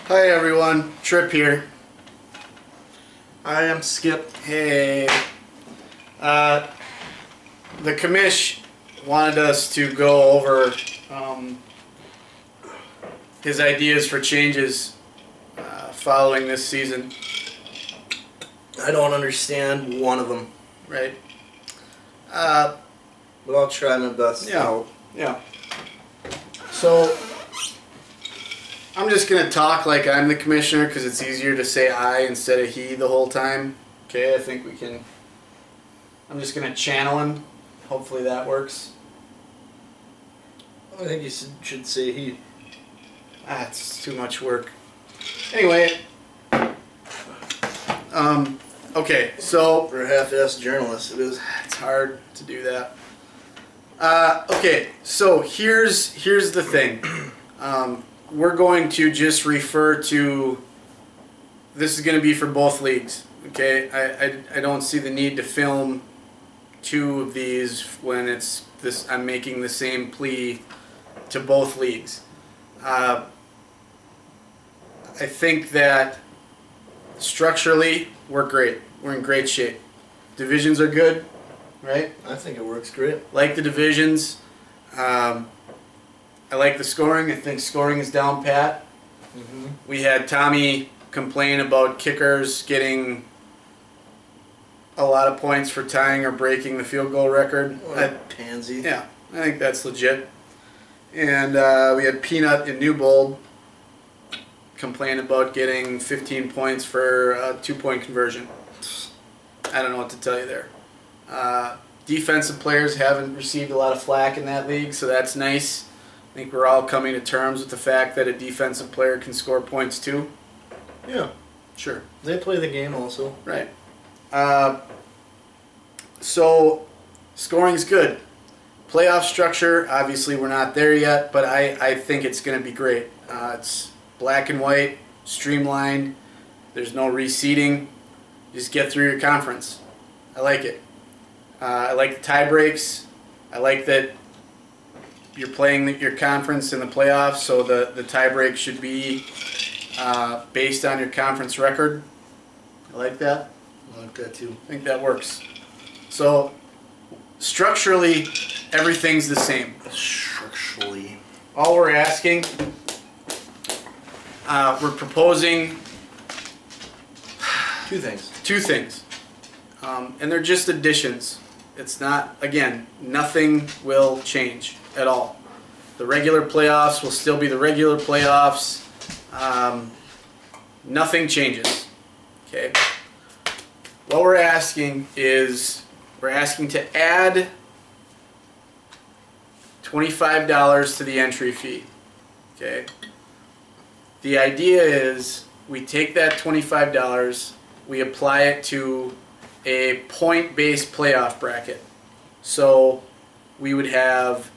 Hi everyone, Trip here. I am Skip. Hey. The commish wanted us to go over his ideas for changes following this season. I don't understand one of them, Right. but I'll try my best. Yeah. So, I'm just going to talk like I'm the commissioner because it's easier to say I instead of he the whole time. Okay, I think we can. I'm just going to channel him. Hopefully that works. I think you should say he. It's too much work. Anyway. Okay, so For a half-assed journalist, it is. it's hard to do that. Okay, so here's the thing. We're going to just refer to, this is going to be for both leagues. Okay, I don't see the need to film two of these when it's this. I'm making the same plea to both leagues. I think that structurally we're great. We're in great shape. Divisions are good, right? I think it works great. Like the divisions. I like the scoring. I think scoring is down pat. We had Tommy complain about kickers getting a lot of points for tying or breaking the field goal record. What a pansy. Yeah, I think that's legit. And we had Peanut in Newbold complain about getting 15 points for a 2-point conversion. I don't know what to tell you there. Defensive players haven't received a lot of flack in that league, so that's nice. I think we're all coming to terms with the fact that a defensive player can score points too. Yeah, Sure. they play the game also. Right. So, scoring's good. Playoff structure, obviously we're not there yet, but I think it's going to be great. It's black and white, streamlined. There's no reseeding. Just get through your conference. I like it. I like the tie breaks. I like that you're playing your conference in the playoffs, so the tie break should be based on your conference record. I like that. I like that too. I think that works. So, structurally, everything's the same. Structurally. All we're asking, we're proposing Two things. And they're just additions. It's not, again, nothing will change at all. The regular playoffs will still be the regular playoffs. Nothing changes. Okay. What we're asking is, we're asking to add $25 to the entry fee. Okay. The idea is we take that $25, we apply it to a point-based playoff bracket. So we would have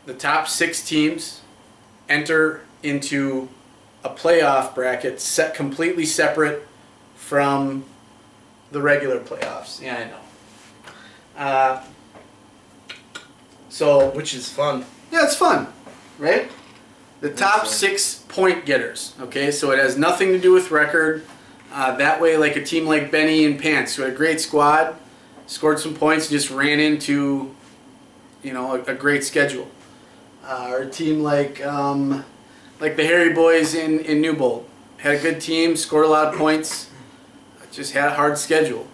the top 6 teams enter into a playoff bracket set completely separate from the regular playoffs. Yeah, I know. Which is fun. Yeah, it's fun, right? The top 6 point getters. Okay, so it has nothing to do with record. That way, like a team like Benny and Pants, who had a great squad, scored some points, just ran into, a great schedule. Or a team like the Harry Boys in Newbold, had a good team, scored a lot of points, just had a hard schedule.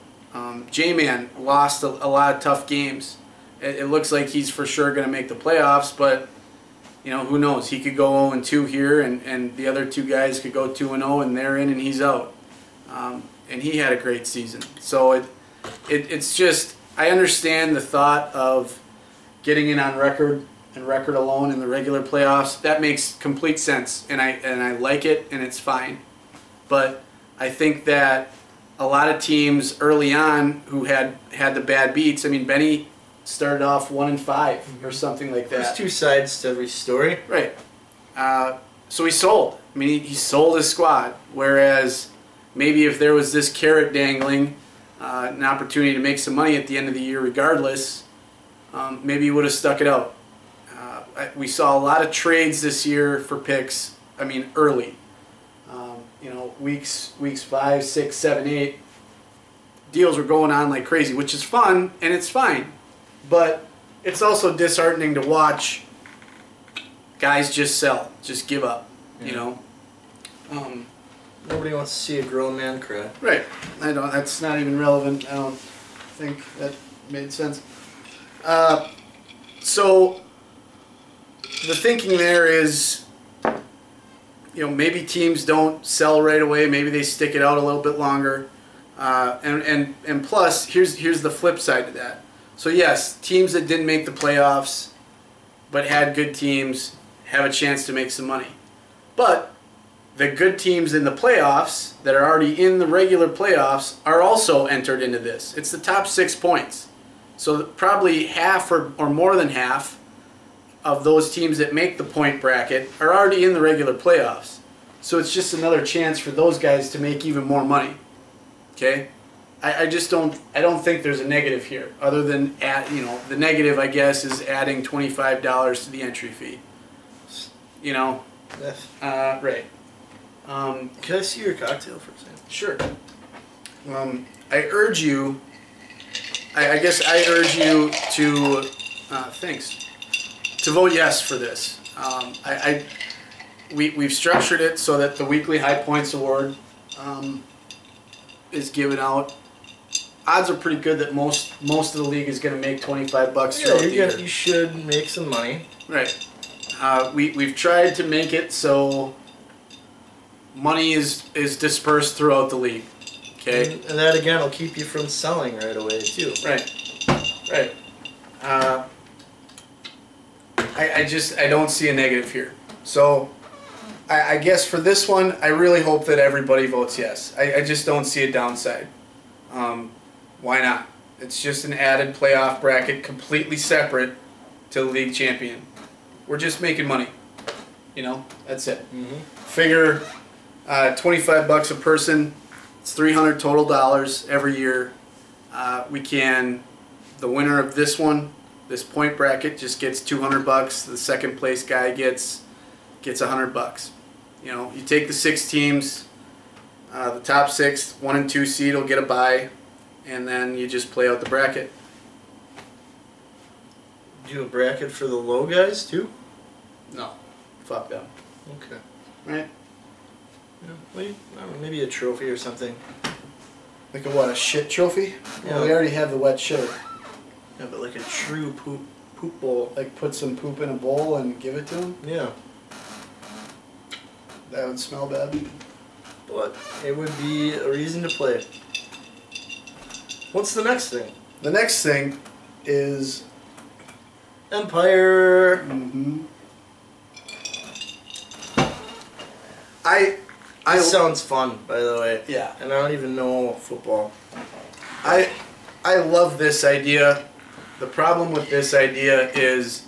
J-Man lost a lot of tough games. It looks like he's for sure going to make the playoffs, but who knows? He could go 0-2 here, and the other 2 guys could go 2-0, and they're in and he's out. And he had a great season. So it's just, I understand the thought of getting in on record and record alone in the regular playoffs. That makes complete sense, and I like it, and it's fine. But I think that a lot of teams early on who had the bad beats, I mean, Benny started off 1-5 or something like that. There's 2 sides to every story. Right. So he sold. I mean, he sold his squad. Whereas maybe if there was this carrot dangling, an opportunity to make some money at the end of the year regardless, maybe he would have stuck it out. We saw a lot of trades this year for picks, I mean, early. weeks 5, 6, 7, 8, deals were going on like crazy, which is fun and it's fine, but it's also disheartening to watch guys just sell, just give up. Yeah. Nobody wants to see a grown man cry. Right. That's not even relevant. I don't think that made sense. So the thinking there is, maybe teams don't sell right away. Maybe they stick it out a little bit longer. And plus, here's the flip side to that. So yes, teams that didn't make the playoffs but had good teams have a chance to make some money. But the good teams in the playoffs that are already in the regular playoffs are also entered into this. It's the top 6 points. So probably half or more than half of those teams that make the point bracket are already in the regular playoffs. So it's just another chance for those guys to make even more money. Okay? I don't think there's a negative here, other than the negative, I guess, is adding $25 to the entry fee. Yes. Right. Can I see your cocktail for a second? Sure. I urge you. I guess I urge you to. Thanks. To vote yes for this. We've structured it so that the weekly high points award is given out. Odds are pretty good that most of the league is going to make $25 throughout the year. You should make some money. Right. We've tried to make it so money is dispersed throughout the league. Okay. And that again will keep you from selling right away too. Right. Right. I don't see a negative here. So I guess for this one, I really hope that everybody votes yes. I just don't see a downside. Why not? It's just an added playoff bracket, completely separate to the league champion. We're just making money. That's it. Mm-hmm. Figure $25 a person. It's $300 total dollars every year. The winner of this one, this point bracket, just gets $200. The second place guy gets $100. You take the 6 teams. The top 6, 1 and 2 seed will get a bye, and then you just play out the bracket. Do a bracket for the low guys too? No, fuck them. Okay. Right? Yeah, well, I don't know, maybe a trophy or something. Like a shit trophy? Yeah. Well, we already have the wet shirt. Yeah, but like a true poop bowl. Like put some poop in a bowl and give it to them? Yeah. That would smell bad. But it would be a reason to play. What's the next thing? The next thing is Empire. Mm-hmm. This sounds fun, by the way. Yeah. And I don't even know football. I love this idea. The problem with this idea is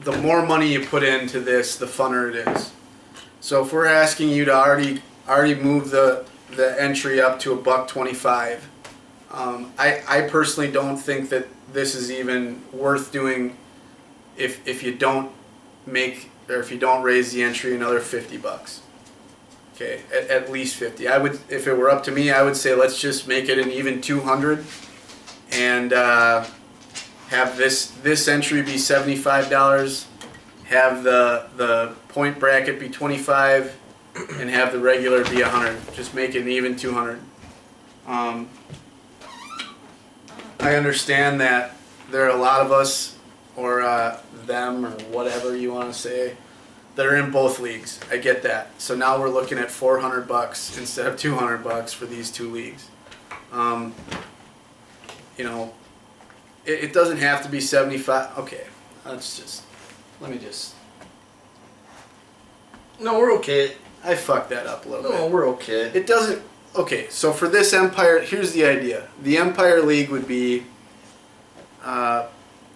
the more money you put into this, the funner it is. So if we're asking you to already move the entry up to $1.25, I personally don't think that this is even worth doing if you don't make, or if you don't raise the entry another $50. Okay, at least 50. I would, if it were up to me, I would say let's just make it an even 200, and have this entry be $75. Have the point bracket be 25, and have the regular be 100. Just make it an even 200. I understand that there are a lot of us, or them, or whatever you want to say, that are in both leagues. I get that. So now we're looking at $400 instead of $200 for these 2 leagues. It doesn't have to be 75. Okay, let me just. No, we're okay. I fucked that up a little bit. No, we're okay. It doesn't. Okay, so for this Empire, here's the idea. The Empire League would be,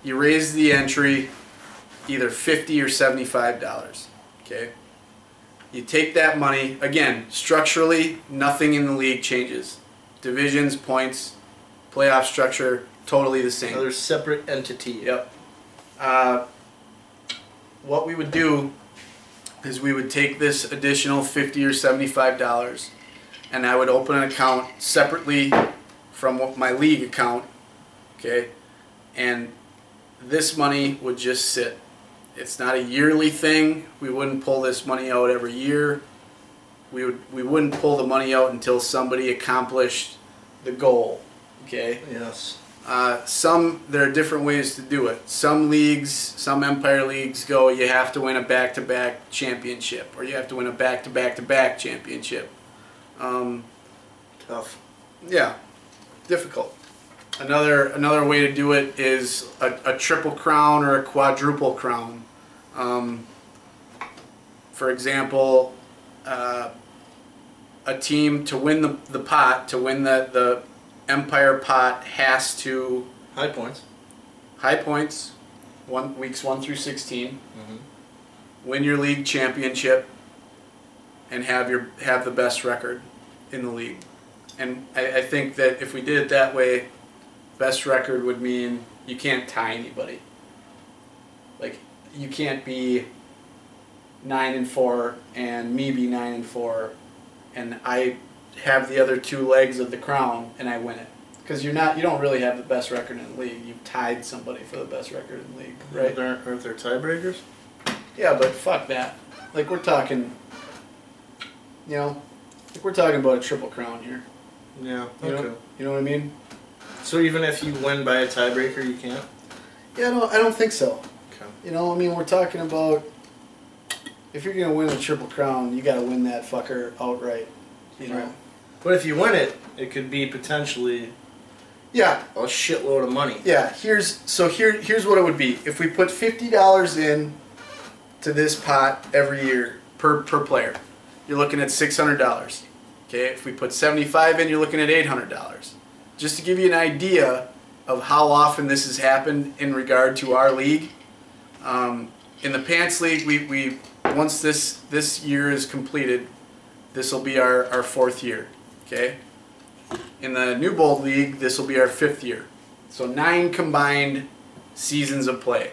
you raise the entry either $50 or $75. Okay? You take that money, again, structurally, nothing in the league changes. Divisions, points, playoff structure, totally the same. Another separate entity. Yep. What we would do is we would take this additional $50 or $75, and I would open an account separately from my league account, okay, and this money would just sit. It's not a yearly thing. We wouldn't pull this money out every year. We wouldn't pull the money out until somebody accomplished the goal, okay? Yes. There are different ways to do it. Some leagues, some Empire leagues go, you have to win a back-to-back championship, or you have to win a back-to-back-to-back championship. Tough. Yeah, difficult. Another way to do it is a triple crown or a quadruple crown. For example, a team to win the pot, to win the Empire pot, has to high points, weeks 1 through 16, win your league championship, and have the best record in the league. And I think that if we did it that way, best record would mean you can't tie anybody. Like, you can't be 9-4 and me be 9-4, and I have the other two legs of the crown and I win it. Because you don't really have the best record in the league. You've tied somebody for the best record in the league, right? Aren't there tiebreakers? Yeah, but fuck that. Like, we're talking, we're talking about a triple crown here. Yeah. You know what I mean? So even if you win by a tiebreaker, you can't? Yeah, I don't think so. Okay. We're talking about, if you're going to win a triple crown, you got to win that fucker outright. Right. But if you win it, it could be potentially a shitload of money. Yeah, here's what it would be. If we put $50 in to this pot every year per player, you're looking at $600. Okay, if we put 75 in, you're looking at $800. Just to give you an idea of how often this has happened in regard to our league. In the Pants League, we once this year is completed, this will be our fourth year. Okay. In the New Bold League, this will be our 5th year. So 9 combined seasons of play.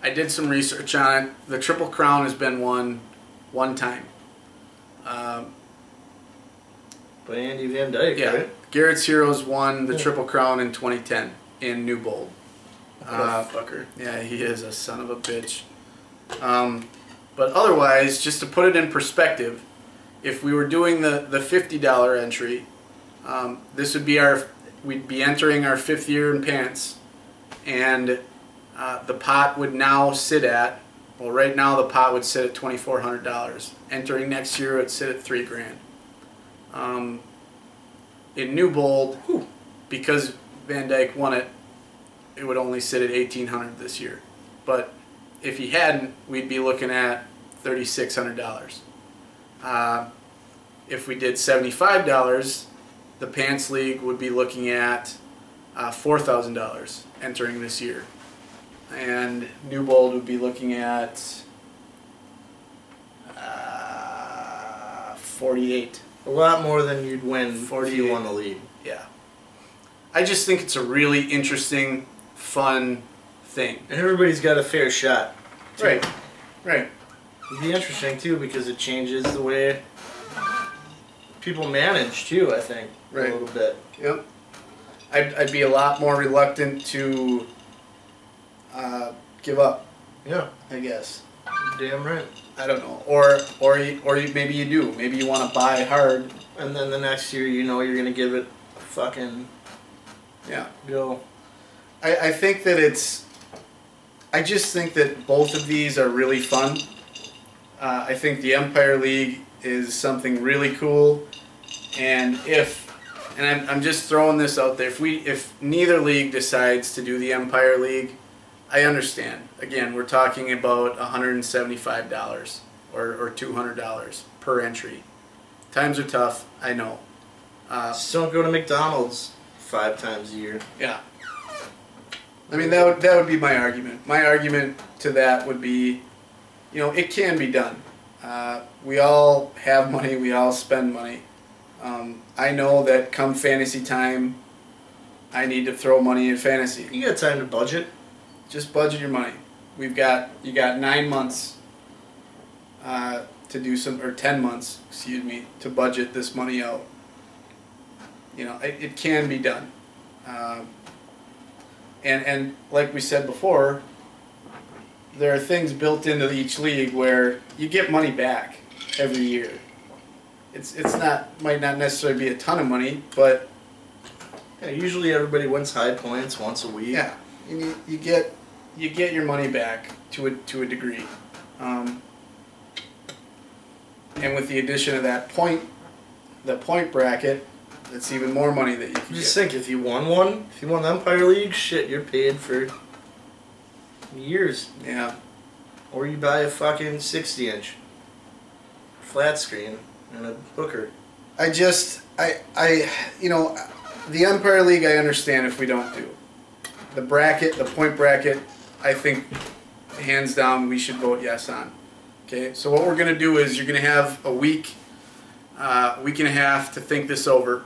I did some research on it. The Triple Crown has been won one time. By Andy Van Dyke, yeah, right? Garrett's Heroes won the Triple Crown in 2010 in New Bold. What a fucker. Yeah, he is a son of a bitch. But otherwise, just to put it in perspective, if we were doing the $50 entry, this would be we'd be entering our 5th year in Pants, and the pot would now sit at, well, right now the pot would sit at $2,400. Entering next year, it would sit at $3,000. In New Bold, because Van Dyke won it, it would only sit at $1,800 this year. But if he hadn't, we'd be looking at $3,600. If we did $75, the Pants League would be looking at $4,000 entering this year. And New Bold would be looking at $48. A lot more than you'd win if you won the league. Yeah. I just think it's a really interesting, fun thing. And everybody's got a fair shot. Too. Right. Right. It'd be interesting too because it changes the way people manage too, I think. Right. A little bit. Yep. I'd be a lot more reluctant to give up. Yeah. I guess. Damn right. I don't know. Or maybe you do. Maybe you want to buy hard. And then the next year, you know, you're gonna give it a fucking go. I think that I just think that both of these are really fun. I think the Empire League is something really cool, and I'm just throwing this out there. If neither league decides to do the Empire League, I understand. Again, we're talking about $175 or $200 per entry. Times are tough, I know. Just don't go to McDonald's 5 times a year. Yeah. I mean, that would be my argument. My argument to that would be, it can be done. We all have money. We all spend money. I know that come fantasy time, I need to throw money in fantasy. You got time to budget. Just budget your money. you got 9 months to do some, or 10 months, excuse me, to budget this money out. You know, it can be done. And like we said before, there are things built into each league where you get money back every year. Might not necessarily be a ton of money, but yeah, usually everybody wins high points once a week. Yeah, you get your money back to a degree, and with the addition of the point bracket, that's even more money that you can Just get. think, if you won the Empire League, shit, you're paid for years. Yeah. Or you buy a fucking 60-inch flat screen and a hooker. You know, the Empire League I understand if we don't do. The point bracket, I think, hands down, we should vote yes on. Okay, so what we're going to do is you're going to have a week and a half to think this over.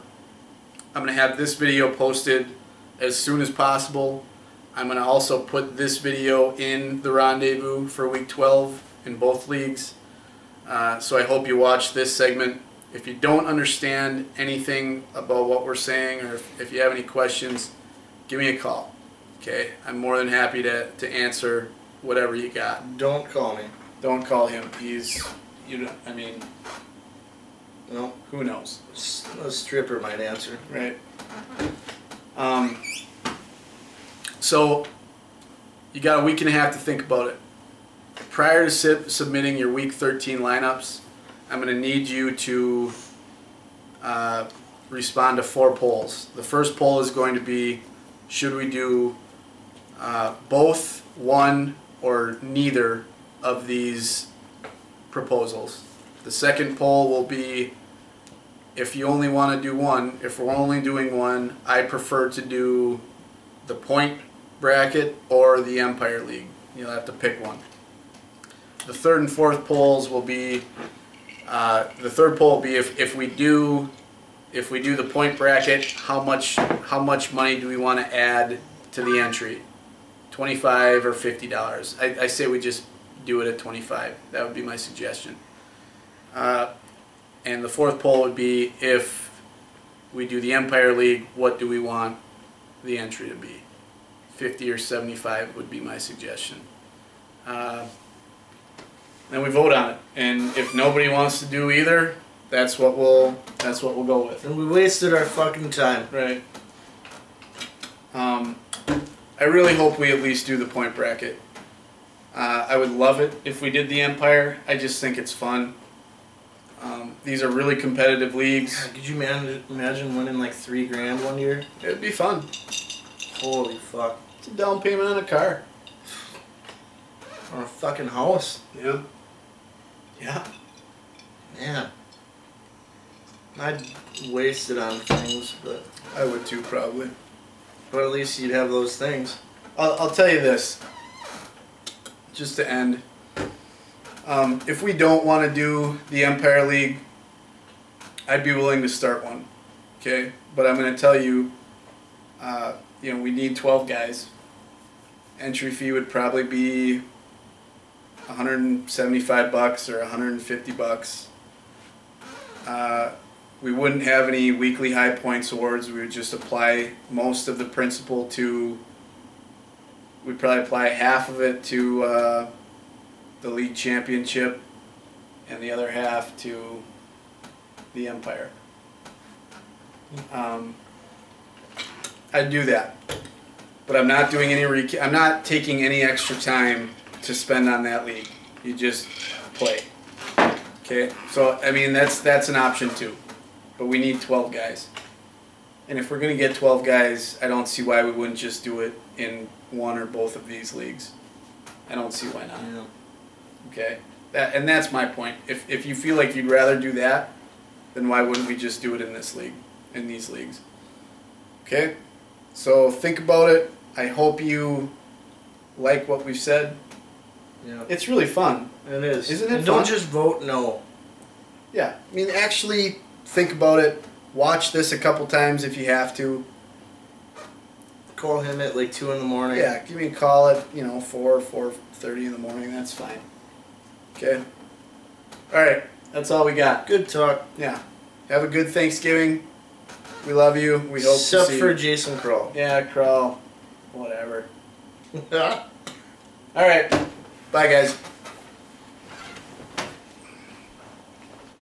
I'm going to have this video posted as soon as possible. I'm going to also put this video in the rendezvous for week 12 in both leagues. So I hope you watch this segment. If you don't understand anything about what we're saying, or if you have any questions, give me a call. Okay, I'm more than happy to answer whatever you got. Don't call me. Don't call him. No. Who knows? A stripper might answer. Right. So you got a week and a half to think about it. Prior to submitting your week 13 lineups, I'm going to need you to respond to 4 polls. The first poll is going to be, should we do both, one, or neither of these proposals? The second poll will be, if you only want to do one, if we're only doing one, I prefer to do the point bracket or the Empire League. You'll have to pick one. The third and fourth polls will be, the third poll will be if we do the point bracket, how much money do we want to add to the entry? $25 or $50. I say we just do it at $25. That would be my suggestion. And the fourth poll would be, if we do the Empire League, what do we want the entry to be? 50 or 75 would be my suggestion. Then we vote on it, and if nobody wants to do either, that's what we'll go with. And we wasted our fucking time. Right. I really hope we at least do the point bracket. I would love it if we did the Empire. I just think it's fun. These are really competitive leagues. Could you imagine winning like $3,000 one year? It'd be fun. Holy fuck. It's a down payment on a car. Or a fucking house. Yeah. Yeah. Man. I'd waste it on things, but I would too, probably. But at least you'd have those things. I'll tell you this, just to end. If we don't want to do the Empire League, I'd be willing to start one. Okay? But I'm going to tell you, we need 12 guys. Entry fee would probably be $175 or $150. We wouldn't have any weekly high points awards. We would just apply most of the principal to, we'd probably apply half of it to the league championship and the other half to the Empire. I'd do that. But I'm not doing any I'm not taking any extra time to spend on that league. You just play. Okay? So I mean that's an option too. But we need 12 guys. And if we're going to get 12 guys, I don't see why we wouldn't just do it in one or both of these leagues. I don't see why not. Yeah. Okay? And that's my point. If you feel like you'd rather do that, then why wouldn't we just do it in this league, in these leagues? Okay? So think about it. I hope you like what we've said. Yeah. It's really fun. It is. Isn't it and fun? Don't just vote no. Yeah. I mean, actually think about it. Watch this a couple times if you have to. call him at like 2 in the morning. Yeah, give me a call at 4:30 in the morning. That's fine. Okay. All right, that's all we got. Good talk. Yeah. Have a good Thanksgiving. We love you. We hope Except to see for you. Jason Kroll. Yeah, Crawl. Whatever. All right. Bye, guys.